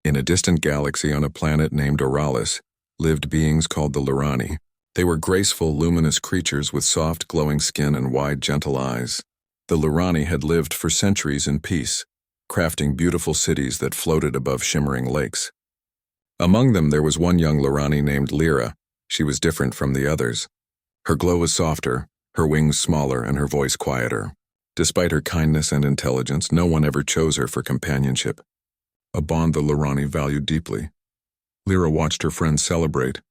In a distant galaxy on a planet named Oralis, lived beings called the Lurani. They were graceful, luminous creatures with soft, glowing skin and wide, gentle eyes. The Lurani had lived for centuries in peace, crafting beautiful cities that floated above shimmering lakes. Among them there was one young Lurani named Lyra. She was different from the others. Her glow was softer, her wings smaller, and her voice quieter. Despite her kindness and intelligence, no one ever chose her for companionship, a bond the Lurani valued deeply. Lyra watched her friends celebrate,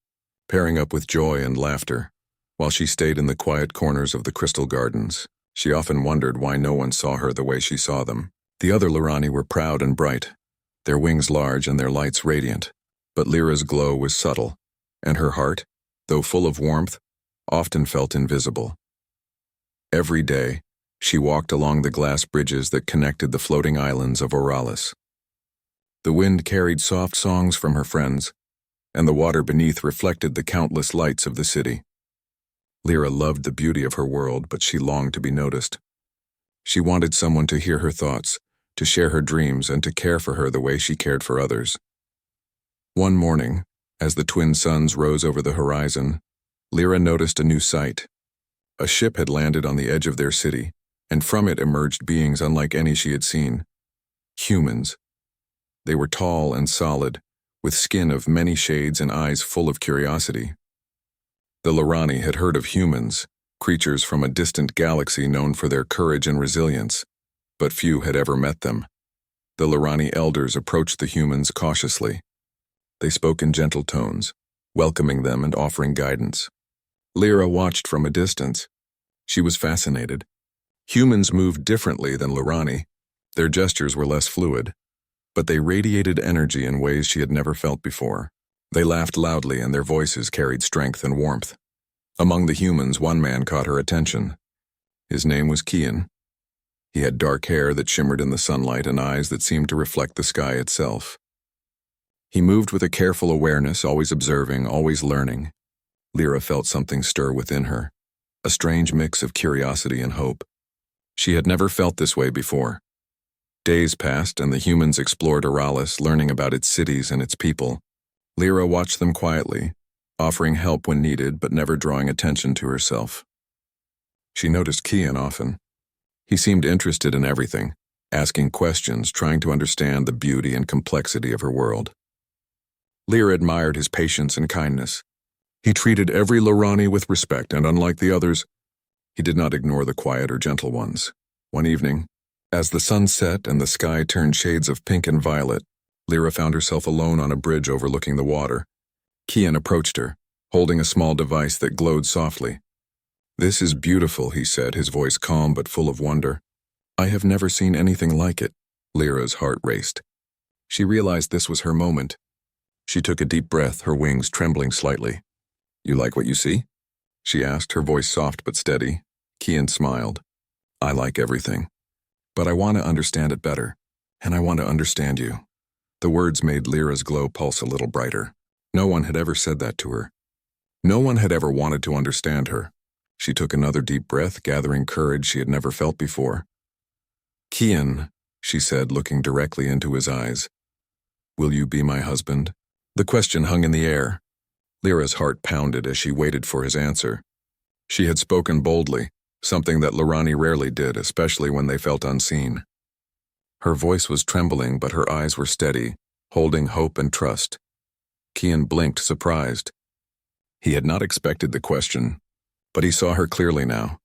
pairing up with joy and laughter, while she stayed in the quiet corners of the crystal gardens. She often wondered why no one saw her the way she saw them. The other Lurani were proud and bright, their wings large and their lights radiant, but Lyra's glow was subtle, and her heart, though full of warmth, often felt invisible. Every day, she walked along the glass bridges that connected the floating islands of Oralis. The wind carried soft songs from her friends, and the water beneath reflected the countless lights of the city. Lyra loved the beauty of her world, but she longed to be noticed. She wanted someone to hear her thoughts, to share her dreams, and to care for her the way she cared for others. One morning, as the twin suns rose over the horizon, Lyra noticed a new sight. A ship had landed on the edge of their city, and from it emerged beings unlike any she had seen. Humans. They were tall and solid, with skin of many shades and eyes full of curiosity. The Lurani had heard of humans, creatures from a distant galaxy known for their courage and resilience, but few had ever met them. The Lurani elders approached the humans cautiously. They spoke in gentle tones, welcoming them and offering guidance. Lyra watched from a distance. She was fascinated. Humans moved differently than Lurani. Their gestures were less fluid, but they radiated energy in ways she had never felt before. They laughed loudly, and their voices carried strength and warmth. Among the humans, one man caught her attention. His name was Kian. He had dark hair that shimmered in the sunlight and eyes that seemed to reflect the sky itself. He moved with a careful awareness, always observing, always learning. Lyra felt something stir within her, a strange mix of curiosity and hope. She had never felt this way before. Days passed, and the humans explored Oralis, learning about its cities and its people. Lyra watched them quietly, offering help when needed but never drawing attention to herself. She noticed Kian often. He seemed interested in everything, asking questions, trying to understand the beauty and complexity of her world. Lyra admired his patience and kindness. He treated every Lurani with respect, and unlike the others, he did not ignore the quiet or gentle ones. One evening, as the sun set and the sky turned shades of pink and violet, Lyra found herself alone on a bridge overlooking the water. Kian approached her, holding a small device that glowed softly. "This is beautiful," he said, his voice calm but full of wonder. "I have never seen anything like it." Lyra's heart raced. She realized this was her moment. She took a deep breath, her wings trembling slightly. "You like what you see?" she asked, her voice soft but steady. Kian smiled. "I like everything. But I want to understand it better, and I want to understand you." The words made Lyra's glow pulse a little brighter. No one had ever said that to her. No one had ever wanted to understand her. She took another deep breath, gathering courage she had never felt before. "Kian," she said, looking directly into his eyes, "will you be my husband?" The question hung in the air. Lyra's heart pounded as she waited for his answer. She had spoken boldly, something that Lurani rarely did, especially when they felt unseen. Her voice was trembling, but her eyes were steady, holding hope and trust. Kian blinked, surprised. He had not expected the question, but he saw her clearly now,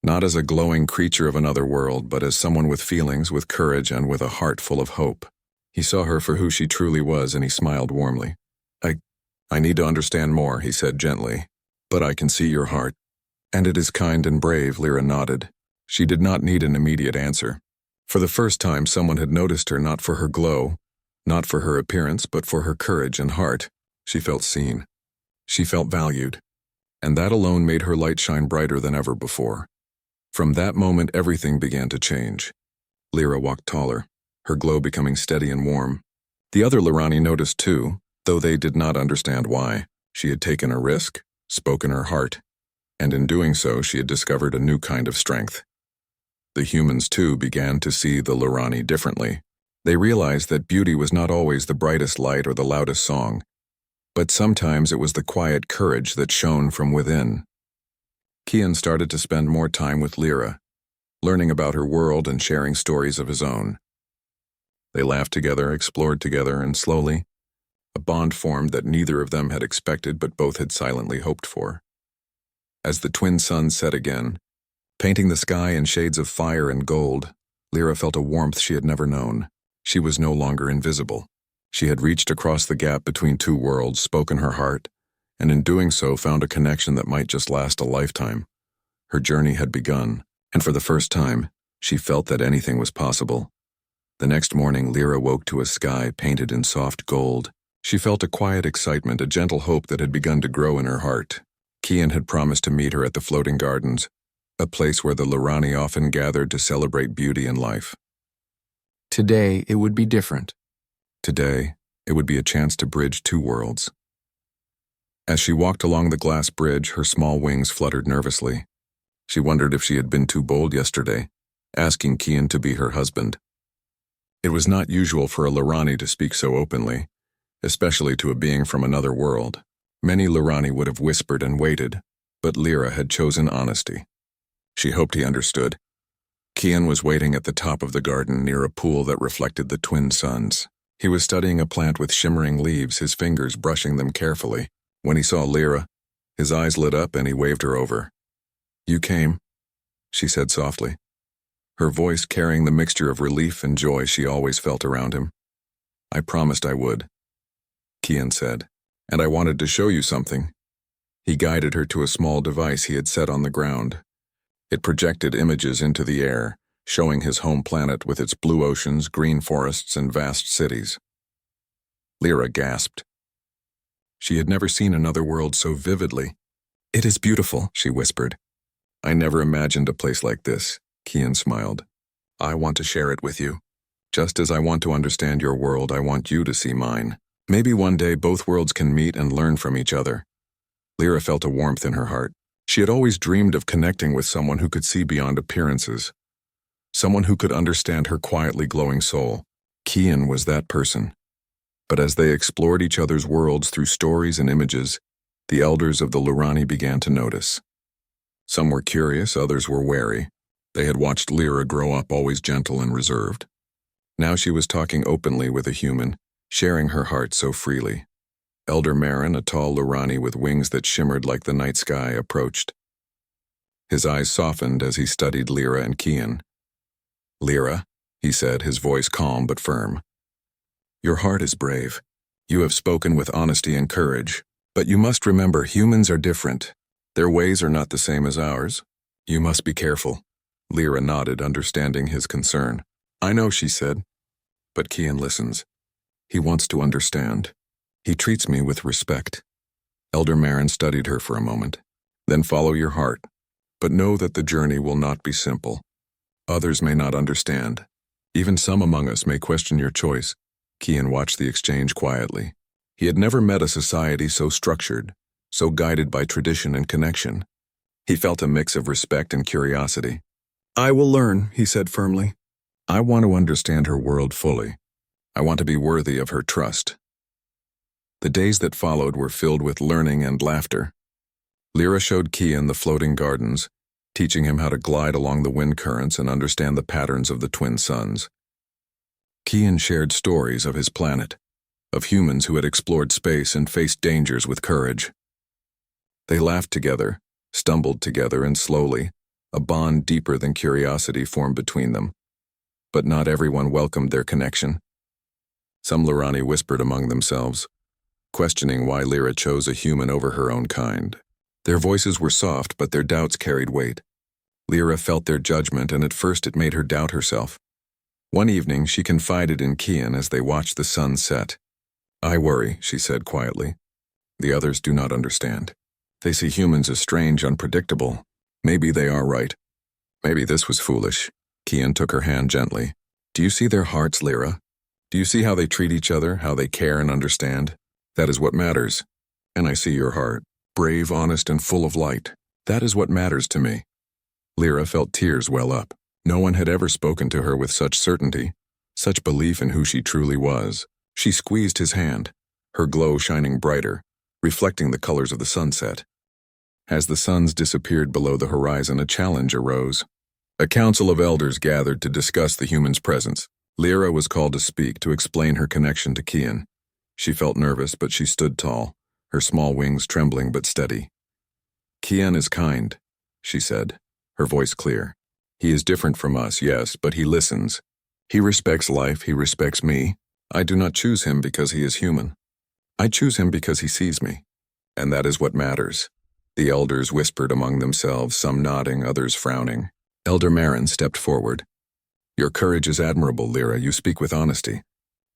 not as a glowing creature of another world, but as someone with feelings, with courage, and with a heart full of hope. He saw her for who she truly was, and he smiled warmly. I need to understand more," he said gently, "but I can see your heart." "And it is kind and brave," Lyra nodded. She did not need an immediate answer. For the first time, someone had noticed her, not for her glow, not for her appearance, but for her courage and heart. She felt seen. She felt valued. And that alone made her light shine brighter than ever before. From that moment, everything began to change. Lyra walked taller, her glow becoming steady and warm. The other Lurani noticed too, though they did not understand why. She had taken a risk, spoken her heart, and in doing so she had discovered a new kind of strength. The humans too began to see the Lurani differently. They realized that beauty was not always the brightest light or the loudest song, but sometimes it was the quiet courage that shone from within. Kian started to spend more time with Lyra, learning about her world and sharing stories of his own. They laughed together, explored together, and slowly, a bond formed that neither of them had expected but both had silently hoped for. As the twin suns set again, painting the sky in shades of fire and gold, Lyra felt a warmth she had never known. She was no longer invisible. She had reached across the gap between two worlds, spoken her heart, and in doing so found a connection that might just last a lifetime. Her journey had begun, and for the first time, she felt that anything was possible. The next morning, Lyra woke to a sky painted in soft gold. She felt a quiet excitement, a gentle hope that had begun to grow in her heart. Kian had promised to meet her at the floating gardens, a place where the Lurani often gathered to celebrate beauty and life. Today, it would be different. Today, it would be a chance to bridge two worlds. As she walked along the glass bridge, her small wings fluttered nervously. She wondered if she had been too bold yesterday, asking Kian to be her husband. It was not usual for a Lurani to speak so openly, especially to a being from another world. Many Lurani would have whispered and waited, but Lyra had chosen honesty. She hoped he understood. Kian was waiting at the top of the garden near a pool that reflected the twin suns. He was studying a plant with shimmering leaves, his fingers brushing them carefully. When he saw Lyra, his eyes lit up and he waved her over. "You came," she said softly, her voice carrying the mixture of relief and joy she always felt around him. "I promised I would," Kian said, "and I wanted to show you something." He guided her to a small device he had set on the ground. It projected images into the air, showing his home planet with its blue oceans, green forests, and vast cities. Lyra gasped. She had never seen another world so vividly. "It is beautiful," she whispered. "I never imagined a place like this," Kian smiled. "I want to share it with you. Just as I want to understand your world, I want you to see mine. Maybe one day both worlds can meet and learn from each other." Lyra felt a warmth in her heart. She had always dreamed of connecting with someone who could see beyond appearances, someone who could understand her quietly glowing soul. Kian was that person. But as they explored each other's worlds through stories and images, the elders of the Lurani began to notice. Some were curious, others were wary. They had watched Lyra grow up always gentle and reserved. Now she was talking openly with a human, sharing her heart so freely. Elder Marin, a tall Lurani with wings that shimmered like the night sky, approached. His eyes softened as he studied Lyra and Kian. "Lyra," he said, his voice calm but firm. "Your heart is brave. You have spoken with honesty and courage. But you must remember, humans are different. Their ways are not the same as ours. You must be careful." Lyra nodded, understanding his concern. "I know," she said. "But Kian listens. He wants to understand. He treats me with respect." Elder Marin studied her for a moment. "Then follow your heart. But know that the journey will not be simple. Others may not understand. Even some among us may question your choice." Kian watched the exchange quietly. He had never met a society so structured, so guided by tradition and connection. He felt a mix of respect and curiosity. "I will learn," he said firmly. "I want to understand her world fully. I want to be worthy of her trust." The days that followed were filled with learning and laughter. Lyra showed Kian the floating gardens, teaching him how to glide along the wind currents and understand the patterns of the twin suns. Kian shared stories of his planet, of humans who had explored space and faced dangers with courage. They laughed together, stumbled together, and slowly, a bond deeper than curiosity formed between them. But not everyone welcomed their connection. Some Lurani whispered among themselves, questioning why Lyra chose a human over her own kind. Their voices were soft, but their doubts carried weight. Lyra felt their judgment, and at first it made her doubt herself. One evening, she confided in Kian as they watched the sun set. "I worry," she said quietly. "The others do not understand. They see humans as strange, unpredictable. Maybe they are right. Maybe this was foolish." Kian took her hand gently. "Do you see their hearts, Lyra? Do you see how they treat each other, how they care and understand? That is what matters. And I see your heart, brave, honest, and full of light. That is what matters to me." Lyra felt tears well up. No one had ever spoken to her with such certainty, Such belief in who she truly was. She squeezed his hand, her glow shining brighter, reflecting the colors of the sunset. As the suns disappeared below the horizon, a challenge arose. A council of elders gathered to discuss the human's presence. Lyra was called to speak, to explain her connection to Kian. She felt nervous, but she stood tall, her small wings trembling but steady. "Kian is kind," she said, her voice clear. "He is different from us, yes, but he listens. He respects life, he respects me. I do not choose him because he is human. I choose him because he sees me. And that is what matters." The elders whispered among themselves, some nodding, others frowning. Elder Marin stepped forward. "Your courage is admirable, Lyra. You speak with honesty.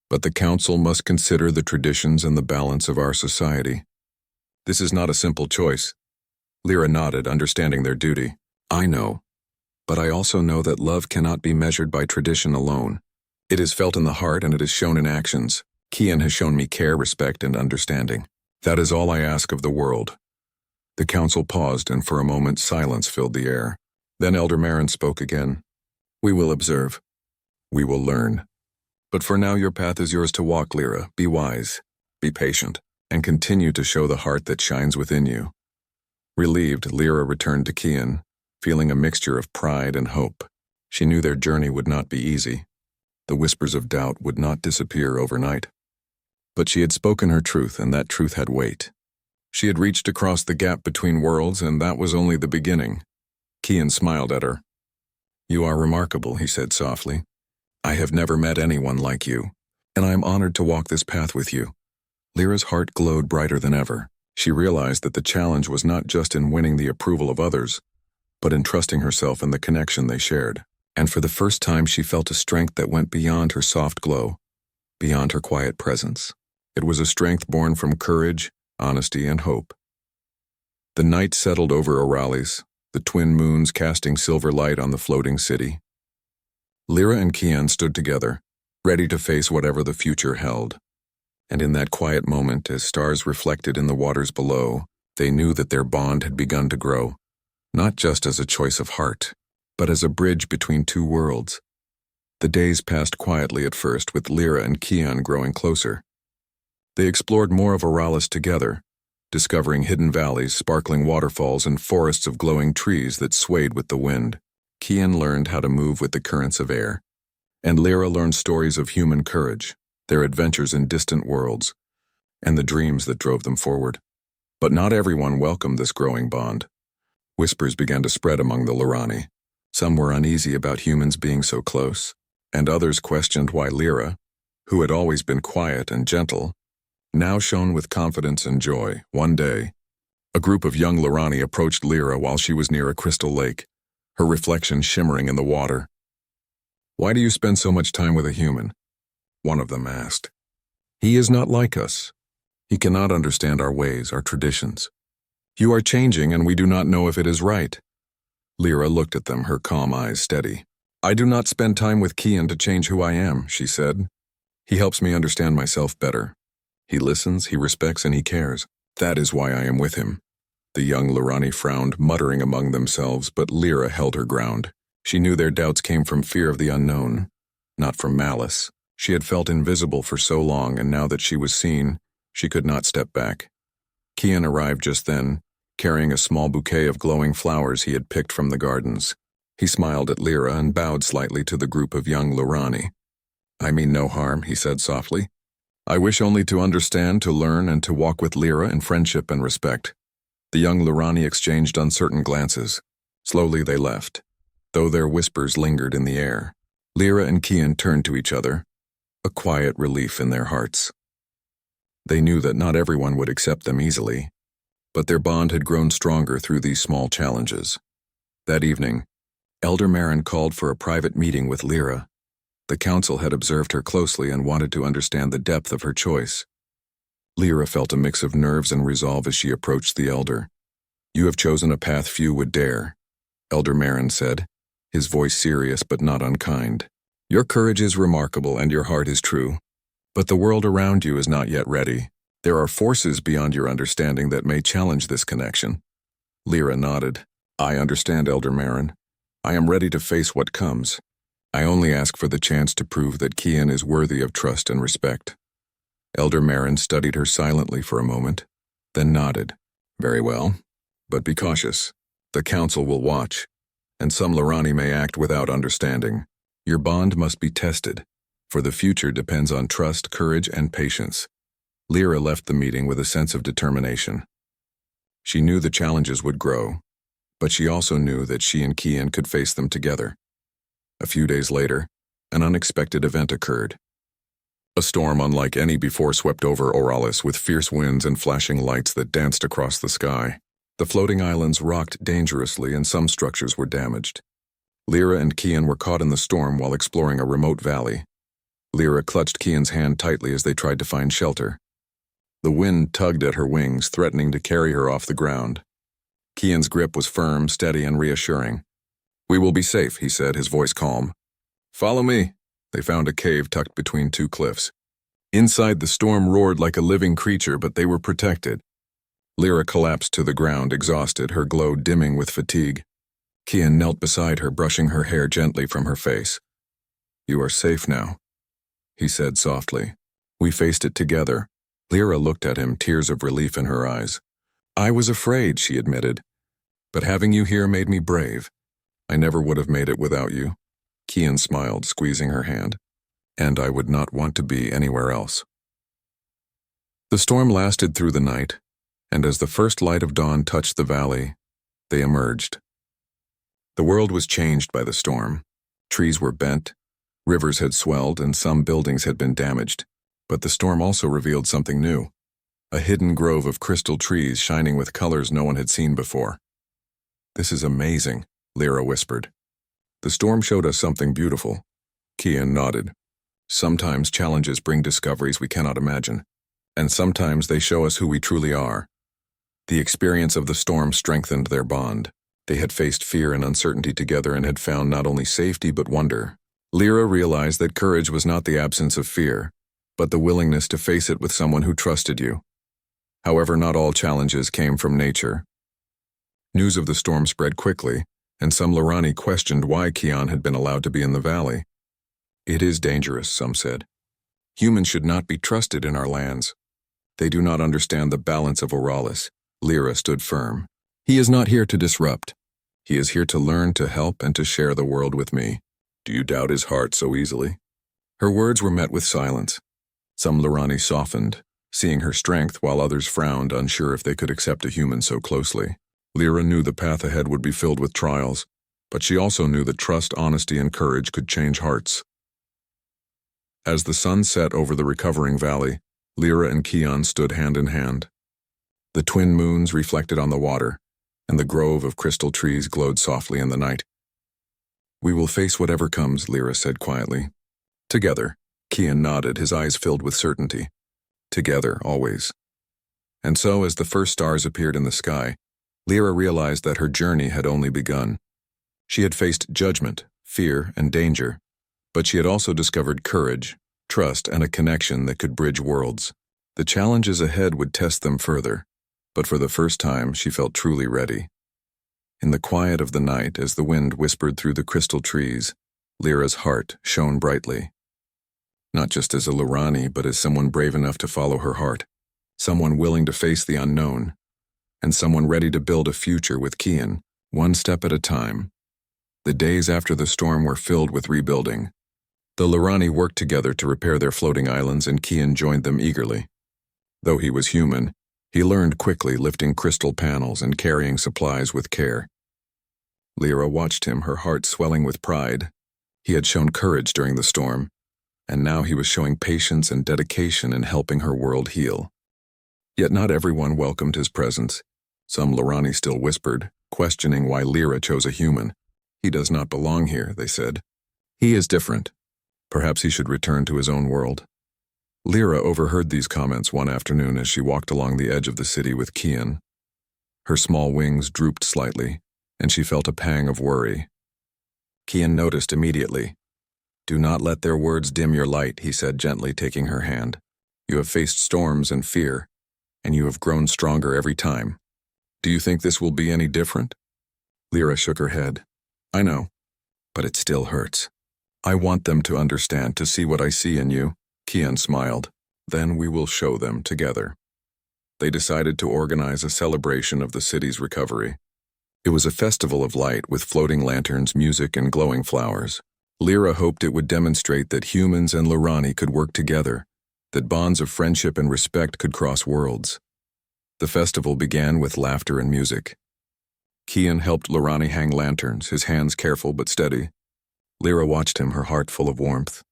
But the council must consider the traditions and the balance of our society. This is not a simple choice." Lyra nodded, understanding their duty. "I know. But I also know that love cannot be measured by tradition alone. It is felt in the heart and it is shown in actions. Kian has shown me care, respect, and understanding. That is all I ask of the world." The council paused, and for a moment silence filled the air. Then Elder Marin spoke again. "We will observe. We will learn. But for now your path is yours to walk, Lyra. Be wise, be patient, and continue to show the heart that shines within you." Relieved, Lyra returned to Kian, feeling a mixture of pride and hope. She knew their journey would not be easy. The whispers of doubt would not disappear overnight. But she had spoken her truth, and that truth had weight. She had reached across the gap between worlds, and that was only the beginning. Kian smiled at her. "You are remarkable," he said softly. "I have never met anyone like you, and I am honored to walk this path with you." Lyra's heart glowed brighter than ever. She realized that the challenge was not just in winning the approval of others, but in trusting herself in the connection they shared. And for the first time she felt a strength that went beyond her soft glow, beyond her quiet presence. It was a strength born from courage, honesty, and hope. The night settled over Oralis, the twin moons casting silver light on the floating city. Lyra and Kian stood together, ready to face whatever the future held. And in that quiet moment, as stars reflected in the waters below, they knew that their bond had begun to grow, not just as a choice of heart, but as a bridge between two worlds. The days passed quietly at first, with Lyra and Kian growing closer. They explored more of Oralis together, discovering hidden valleys, sparkling waterfalls, and forests of glowing trees that swayed with the wind. Kian learned how to move with the currents of air, and Lyra learned stories of human courage, their adventures in distant worlds, and the dreams that drove them forward. But not everyone welcomed this growing bond. Whispers began to spread among the Lurani. Some were uneasy about humans being so close, and others questioned why Lyra, who had always been quiet and gentle, now shone with confidence and joy. One day, a group of young Lurani approached Lyra while she was near a crystal lake, her reflection shimmering in the water. "Why do you spend so much time with a human?" one of them asked. "He is not like us. He cannot understand our ways, our traditions. You are changing, and we do not know if it is right." Lyra looked at them, her calm eyes steady. "I do not spend time with Kian to change who I am," she said. "He helps me understand myself better. He listens, he respects, and he cares. That is why I am with him." The young Lurani frowned, muttering among themselves, but Lyra held her ground. She knew their doubts came from fear of the unknown, not from malice. She had felt invisible for so long, and now that she was seen, she could not step back. Kian arrived just then, carrying a small bouquet of glowing flowers he had picked from the gardens. He smiled at Lyra and bowed slightly to the group of young Lurani. "I mean no harm," he said softly. "I wish only to understand, to learn, and to walk with Lyra in friendship and respect." The young Lurani exchanged uncertain glances. Slowly they left, though their whispers lingered in the air. Lyra and Kian turned to each other, a quiet relief in their hearts. They knew that not everyone would accept them easily, but their bond had grown stronger through these small challenges. That evening, Elder Marin called for a private meeting with Lyra. The council had observed her closely and wanted to understand the depth of her choice. Lyra felt a mix of nerves and resolve as she approached the elder. "You have chosen a path few would dare," Elder Marin said, his voice serious but not unkind. "Your courage is remarkable and your heart is true. But the world around you is not yet ready. There are forces beyond your understanding that may challenge this connection." Lyra nodded. "I understand, Elder Marin. I am ready to face what comes. I only ask for the chance to prove that Kian is worthy of trust and respect. Elder Marin studied her silently for a moment, then nodded. Very well, but be cautious. The council will watch, and some Lirani may act without understanding. Your bond must be tested, for the future depends on trust, courage, and patience. Lyra left the meeting with a sense of determination. She knew the challenges would grow, but she also knew that she and Kian could face them together. A few days later, an unexpected event occurred. A storm unlike any before swept over Oralis with fierce winds and flashing lights that danced across the sky. The floating islands rocked dangerously and some structures were damaged. Lyra and Kian were caught in the storm while exploring a remote valley. Lyra clutched Kian's hand tightly as they tried to find shelter. The wind tugged at her wings, threatening to carry her off the ground. Kian's grip was firm, steady, and reassuring. "We will be safe," he said, his voice calm. "Follow me." They found a cave tucked between two cliffs. Inside, the storm roared like a living creature, but they were protected. Lyra collapsed to the ground, exhausted, her glow dimming with fatigue. Kian knelt beside her, brushing her hair gently from her face. "You are safe now," he said softly. "We faced it together." Lyra looked at him, tears of relief in her eyes. "I was afraid," she admitted, "but having you here made me brave. I never would have made it without you." Kian smiled, squeezing her hand. "And I would not want to be anywhere else." The storm lasted through the night, and as the first light of dawn touched the valley, they emerged. The world was changed by the storm. Trees were bent, rivers had swelled, and some buildings had been damaged. But the storm also revealed something new. A hidden grove of crystal trees shining with colors no one had seen before. "This is amazing," Lyra whispered. "The storm showed us something beautiful." Kian nodded. "Sometimes challenges bring discoveries we cannot imagine, and sometimes they show us who we truly are." The experience of the storm strengthened their bond. They had faced fear and uncertainty together and had found not only safety but wonder. Lyra realized that courage was not the absence of fear, but the willingness to face it with someone who trusted you. However, not all challenges came from nature. News of the storm spread quickly, and some Lirani questioned why Kian had been allowed to be in the valley. "It is dangerous," some said. "Humans should not be trusted in our lands. They do not understand the balance of Oralis." Lyra stood firm. "He is not here to disrupt. He is here to learn, to help, and to share the world with me. Do you doubt his heart so easily?" Her words were met with silence. Some Lirani softened, seeing her strength, while others frowned, unsure if they could accept a human so closely. Lyra knew the path ahead would be filled with trials, but she also knew that trust, honesty, and courage could change hearts. As the sun set over the recovering valley, Lyra and Kian stood hand in hand. The twin moons reflected on the water, and the grove of crystal trees glowed softly in the night. "We will face whatever comes," Lyra said quietly. "Together." Kian nodded, his eyes filled with certainty. "Together, always." And so, as the first stars appeared in the sky, Lyra realized that her journey had only begun. She had faced judgment, fear, and danger, but she had also discovered courage, trust, and a connection that could bridge worlds. The challenges ahead would test them further, but for the first time she felt truly ready. In the quiet of the night, as the wind whispered through the crystal trees, Lyra's heart shone brightly. Not just as a Lirani, but as someone brave enough to follow her heart, someone willing to face the unknown, and someone ready to build a future with Kian, one step at a time. The days after the storm were filled with rebuilding. The Lirani worked together to repair their floating islands, and Kian joined them eagerly. Though he was human, he learned quickly, lifting crystal panels and carrying supplies with care. Lyra watched him, her heart swelling with pride. He had shown courage during the storm, and now he was showing patience and dedication in helping her world heal. Yet not everyone welcomed his presence. Some Lirani still whispered, questioning why Lyra chose a human. "He does not belong here," they said. "He is different. Perhaps he should return to his own world." Lyra overheard these comments one afternoon as she walked along the edge of the city with Kian. Her small wings drooped slightly, and she felt a pang of worry. Kian noticed immediately. "Do not let their words dim your light," he said gently, taking her hand. "You have faced storms and fear, and you have grown stronger every time. Do you think this will be any different?" Lyra shook her head. "I know, but it still hurts." I want them to understand, to see what I see in you. Kian smiled. Then we will show them together. They decided to organize a celebration of the city's recovery. It was a festival of light with floating lanterns, music, and glowing flowers. Lyra hoped it would demonstrate that humans and Lurani could work together, that bonds of friendship and respect could cross worlds. The festival began with laughter and music. Kian helped Lurani hang lanterns, his hands careful but steady. Lyra watched him, her heart full of warmth.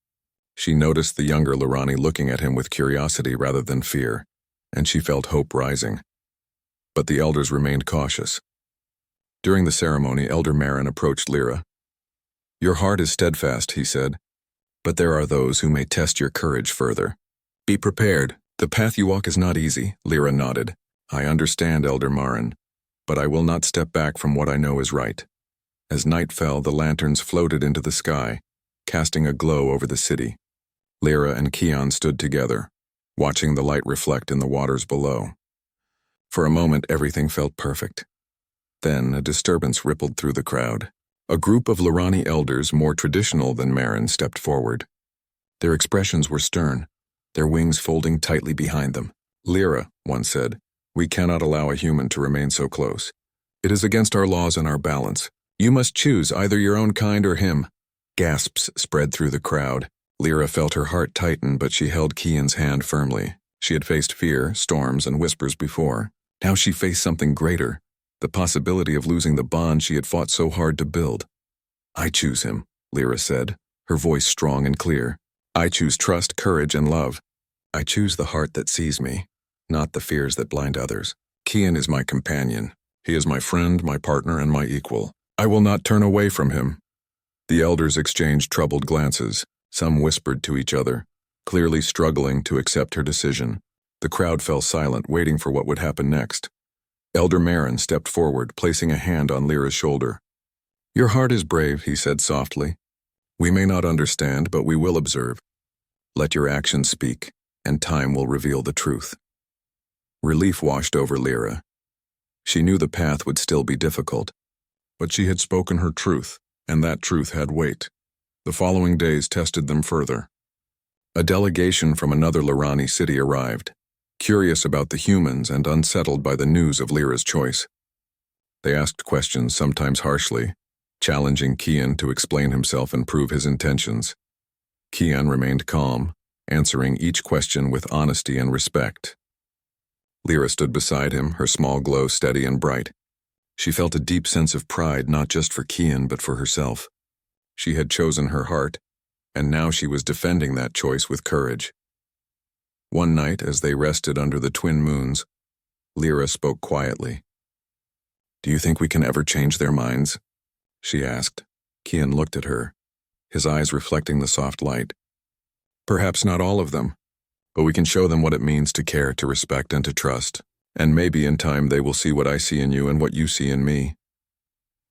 She noticed the younger Lurani looking at him with curiosity rather than fear, and she felt hope rising. But the elders remained cautious. During the ceremony, Elder Marin approached Lyra. "Your heart is steadfast," he said, "but there are those who may test your courage further. Be prepared. The path you walk is not easy." Lyra nodded. "I understand, Elder Marin, but I will not step back from what I know is right." As night fell, the lanterns floated into the sky, casting a glow over the city. Lyra and Kian stood together, watching the light reflect in the waters below. For a moment, everything felt perfect. Then a disturbance rippled through the crowd. A group of Lurani elders, more traditional than Marin, stepped forward. Their expressions were stern, their wings folding tightly behind them. "Lyra," one said, "we cannot allow a human to remain so close. It is against our laws and our balance. You must choose either your own kind or him." Gasps spread through the crowd. Lyra felt her heart tighten, but she held Kian's hand firmly. She had faced fear, storms, and whispers before. Now she faced something greater, the possibility of losing the bond she had fought so hard to build. "I choose him," Lyra said, her voice strong and clear. "I choose trust, courage, and love. I choose the heart that sees me, not the fears that blind others. Kian is my companion. He is my friend, my partner, and my equal. I will not turn away from him." The elders exchanged troubled glances. Some whispered to each other, clearly struggling to accept her decision. The crowd fell silent, waiting for what would happen next. Elder Marin stepped forward, placing a hand on Lyra's shoulder. "Your heart is brave," he said softly. "We may not understand, but we will observe. Let your actions speak, and time will reveal the truth." Relief washed over Lyra. She knew the path would still be difficult, but she had spoken her truth, and that truth had weight. The following days tested them further. A delegation from another Lurani city arrived, curious about the humans and unsettled by the news of Lyra's choice. They asked questions, sometimes harshly, challenging Kian to explain himself and prove his intentions. Kian remained calm, answering each question with honesty and respect. Lyra stood beside him, her small glow steady and bright. She felt a deep sense of pride, not just for Kian but for herself. She had chosen her heart, and now she was defending that choice with courage. One night, as they rested under the twin moons, Lyra spoke quietly. "Do you think we can ever change their minds?" she asked. Kian looked at her, his eyes reflecting the soft light. "Perhaps not all of them, but we can show them what it means to care, to respect, and to trust. And maybe in time they will see what I see in you and what you see in me."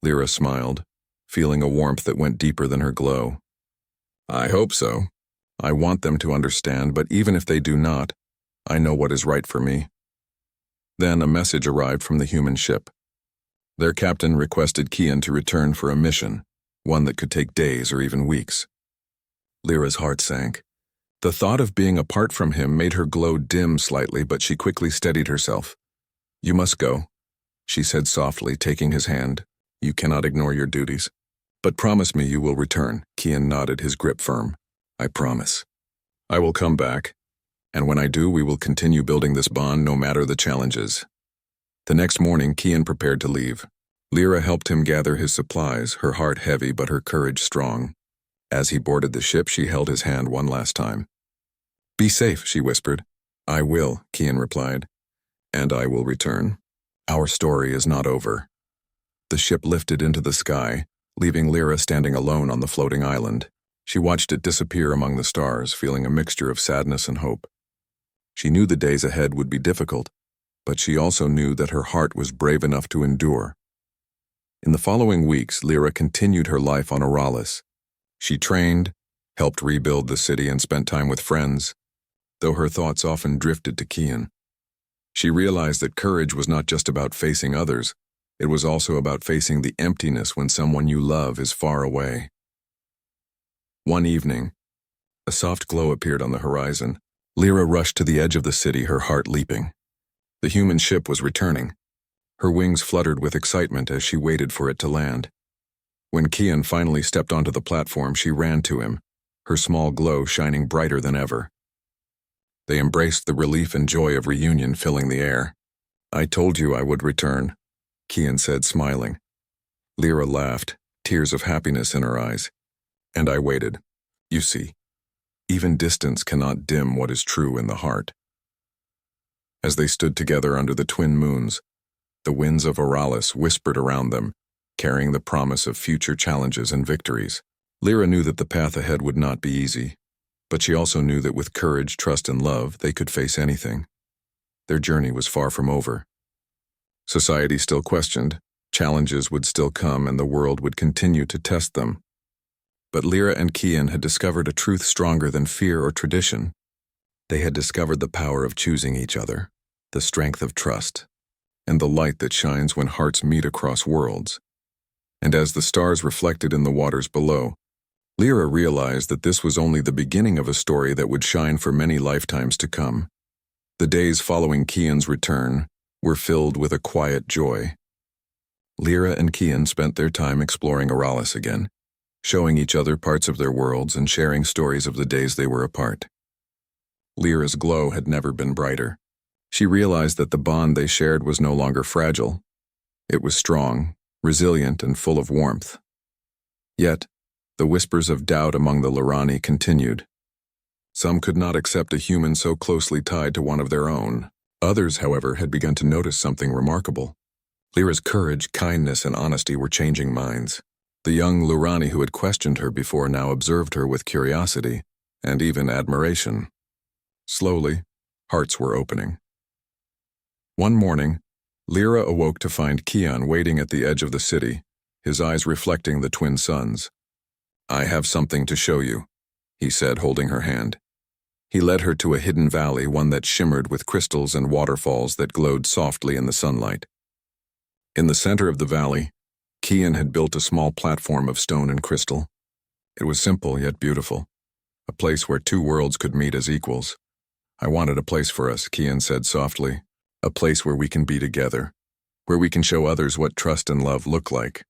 Lyra smiled, feeling a warmth that went deeper than her glow. "I hope so. I want them to understand, but even if they do not, I know what is right for me." Then a message arrived from the human ship. Their captain requested Kian to return for a mission, one that could take days or even weeks. Lyra's heart sank. The thought of being apart from him made her glow dim slightly, but she quickly steadied herself. "You must go," she said softly, taking his hand. "You cannot ignore your duties. But promise me you will return." Kian nodded, his grip firm. "I promise. I will come back, and when I do, we will continue building this bond no matter the challenges." The next morning, Kian prepared to leave. Lyra helped him gather his supplies, her heart heavy but her courage strong. As he boarded the ship, she held his hand one last time. "Be safe," she whispered. "I will," Kian replied. "And I will return. Our story is not over." The ship lifted into the sky, leaving Lyra standing alone on the floating island. She watched it disappear among the stars, feeling a mixture of sadness and hope. She knew the days ahead would be difficult, but she also knew that her heart was brave enough to endure. In the following weeks, Lyra continued her life on Oralis. She trained, helped rebuild the city, and spent time with friends, though her thoughts often drifted to Kian. She realized that courage was not just about facing others, it was also about facing the emptiness when someone you love is far away. One evening, a soft glow appeared on the horizon. Lyra rushed to the edge of the city, her heart leaping. The human ship was returning. Her wings fluttered with excitement as she waited for it to land. When Kian finally stepped onto the platform, she ran to him, her small glow shining brighter than ever. They embraced, the relief and joy of reunion filling the air. "I told you I would return," Kian said, smiling. Lyra laughed, tears of happiness in her eyes. "And I waited. You see, even distance cannot dim what is true in the heart." As they stood together under the twin moons, the winds of Oralis whispered around them, carrying the promise of future challenges and victories. Lyra knew that the path ahead would not be easy, but she also knew that with courage, trust, and love, they could face anything. Their journey was far from over. Society still questioned, challenges would still come, and the world would continue to test them. But Lyra and Kian had discovered a truth stronger than fear or tradition. They had discovered the power of choosing each other, the strength of trust, and the light that shines when hearts meet across worlds. And as the stars reflected in the waters below, Lyra realized that this was only the beginning of a story that would shine for many lifetimes to come. The days following Kian's return were filled with a quiet joy. Lyra and Kian spent their time exploring Oralis again, showing each other parts of their worlds and sharing stories of the days they were apart. Lyra's glow had never been brighter. She realized that the bond they shared was no longer fragile. It was strong, resilient, and full of warmth. Yet, the whispers of doubt among the Lurani continued. Some could not accept a human so closely tied to one of their own. Others, however, had begun to notice something remarkable. Lyra's courage, kindness, and honesty were changing minds. The young Lurani who had questioned her before now observed her with curiosity and even admiration. Slowly, hearts were opening. One morning, Lyra awoke to find Kian waiting at the edge of the city, his eyes reflecting the twin suns. "I have something to show you," he said, holding her hand. He led her to a hidden valley, one that shimmered with crystals and waterfalls that glowed softly in the sunlight. In the center of the valley, Kian had built a small platform of stone and crystal. It was simple yet beautiful, a place where two worlds could meet as equals. "I wanted a place for us," Kian said softly, "a place where we can be together, where we can show others what trust and love look like."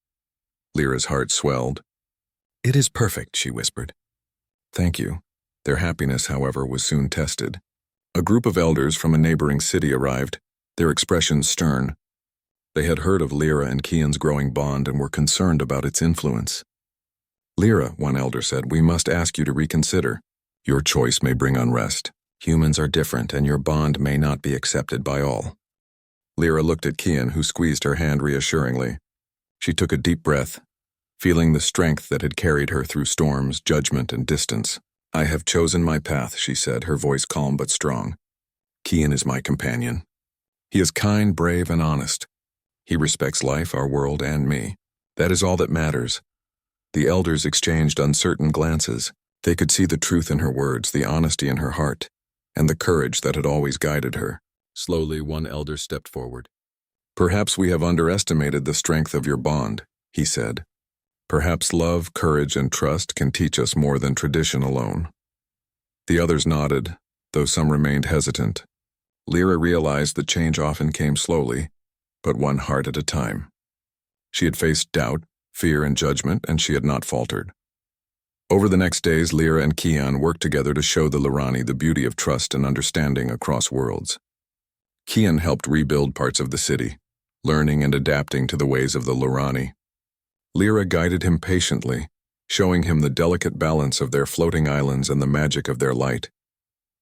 Lyra's heart swelled. "It is perfect," she whispered. "Thank you." Their happiness, however, was soon tested. A group of elders from a neighboring city arrived, their expressions stern. They had heard of Lyra and Kian's growing bond and were concerned about its influence. "Lyra," one elder said, "we must ask you to reconsider. Your choice may bring unrest. Humans are different, and your bond may not be accepted by all." Lyra looked at Kian, who squeezed her hand reassuringly. She took a deep breath, feeling the strength that had carried her through storms, judgment, and distance. "I have chosen my path," she said, her voice calm but strong. "Kian is my companion. He is kind, brave, and honest. He respects life, our world, and me. That is all that matters." The elders exchanged uncertain glances. They could see the truth in her words, the honesty in her heart, and the courage that had always guided her. Slowly, one elder stepped forward. "Perhaps we have underestimated the strength of your bond," he said. "Perhaps love, courage, and trust can teach us more than tradition alone." The others nodded, though some remained hesitant. Lyra realized that change often came slowly, but one heart at a time. She had faced doubt, fear, and judgment, and she had not faltered. Over the next days, Lyra and Kian worked together to show the Lurani the beauty of trust and understanding across worlds. Kian helped rebuild parts of the city, learning and adapting to the ways of the Lurani. Lyra guided him patiently, showing him the delicate balance of their floating islands and the magic of their light.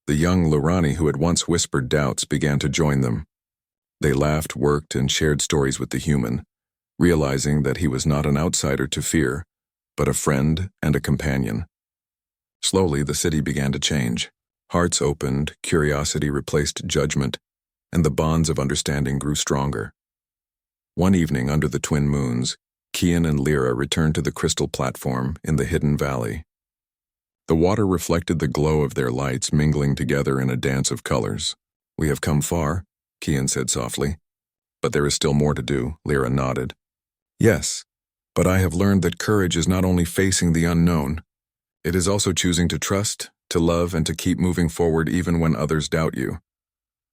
The young Lurani who had once whispered doubts began to join them. They laughed, worked, and shared stories with the human, realizing that he was not an outsider to fear, but a friend and a companion. Slowly, the city began to change. Hearts opened, curiosity replaced judgment, and the bonds of understanding grew stronger. One evening under the twin moons, Kian and Lyra returned to the crystal platform in the hidden valley. The water reflected the glow of their lights mingling together in a dance of colors. "We have come far," Kian said softly. "But there is still more to do," Lyra nodded. "Yes, but I have learned that courage is not only facing the unknown, It is also choosing to trust, to love, and to keep moving forward even when others doubt you.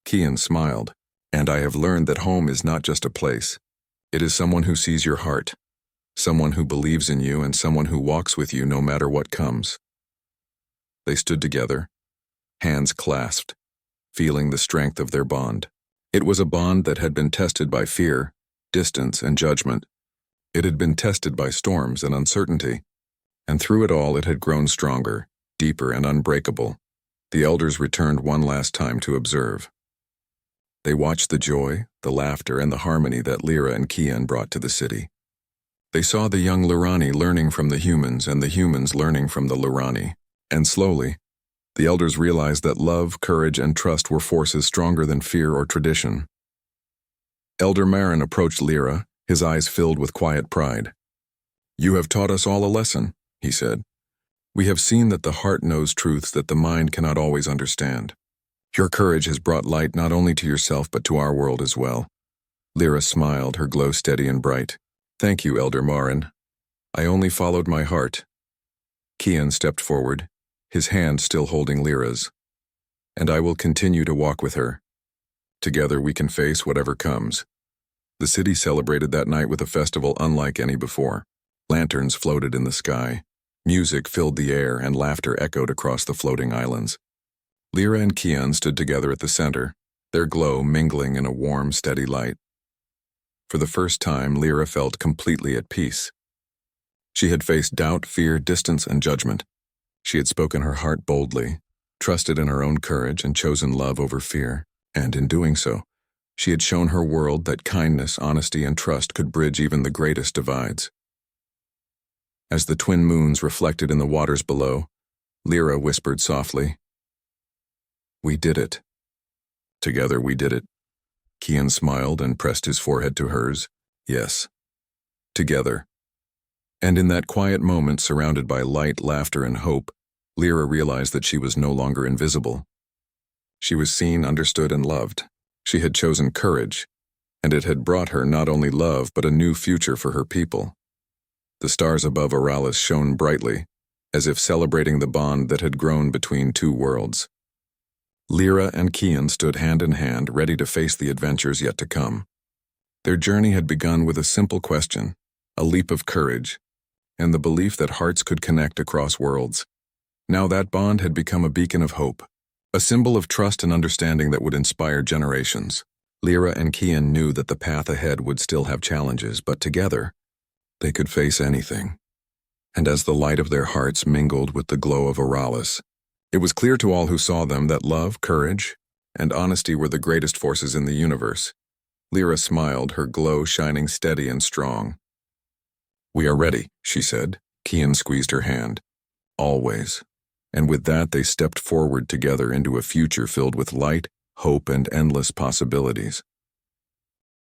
Kian smiled. And I have learned that home is not just a place. It is someone who sees your heart, someone who believes in you, and someone who walks with you no matter what comes. They stood together, hands clasped, feeling the strength of their bond. It was a bond that had been tested by fear, distance, and judgment. It had been tested by storms and uncertainty, and through it all it had grown stronger, deeper, and unbreakable. The elders returned one last time to observe. They watched the joy, the laughter, and the harmony that Lyra and Kian brought to the city. They saw the young Lurani learning from the humans and the humans learning from the Lurani. And slowly, the elders realized that love, courage, and trust were forces stronger than fear or tradition. Elder Marin approached Lyra, his eyes filled with quiet pride. "You have taught us all a lesson," he said. "We have seen that the heart knows truths that the mind cannot always understand. Your courage has brought light not only to yourself but to our world as well." Lyra smiled, her glow steady and bright. "Thank you, Elder Marin. I only followed my heart." Kian stepped forward, his hand still holding Lyra's. "And I will continue to walk with her. Together we can face whatever comes." The city celebrated that night with a festival unlike any before. Lanterns floated in the sky, music filled the air, and laughter echoed across the floating islands. Lyra and Kian stood together at the center, their glow mingling in a warm, steady light. For the first time, Lyra felt completely at peace. She had faced doubt, fear, distance, and judgment. She had spoken her heart boldly, trusted in her own courage, and chosen love over fear. And in doing so, she had shown her world that kindness, honesty, and trust could bridge even the greatest divides. As the twin moons reflected in the waters below, Lyra whispered softly, "We did it. Together we did it." Kian smiled and pressed his forehead to hers. "Yes. Together." And in that quiet moment, surrounded by light, laughter, and hope, Lyra realized that she was no longer invisible. She was seen, understood, and loved. She had chosen courage, and it had brought her not only love but a new future for her people. The stars above Oralis shone brightly, as if celebrating the bond that had grown between two worlds. Lyra and Kian stood hand in hand, ready to face the adventures yet to come. Their journey had begun with a simple question, a leap of courage, and the belief that hearts could connect across worlds. Now that bond had become a beacon of hope, a symbol of trust and understanding that would inspire generations. Lyra and Kian knew that the path ahead would still have challenges, but together, they could face anything. And as the light of their hearts mingled with the glow of Oralis, it was clear to all who saw them that love, courage, and honesty were the greatest forces in the universe. Lyra smiled, her glow shining steady and strong. "We are ready," she said. Kian squeezed her hand. "Always." And with that, they stepped forward together into a future filled with light, hope, and endless possibilities.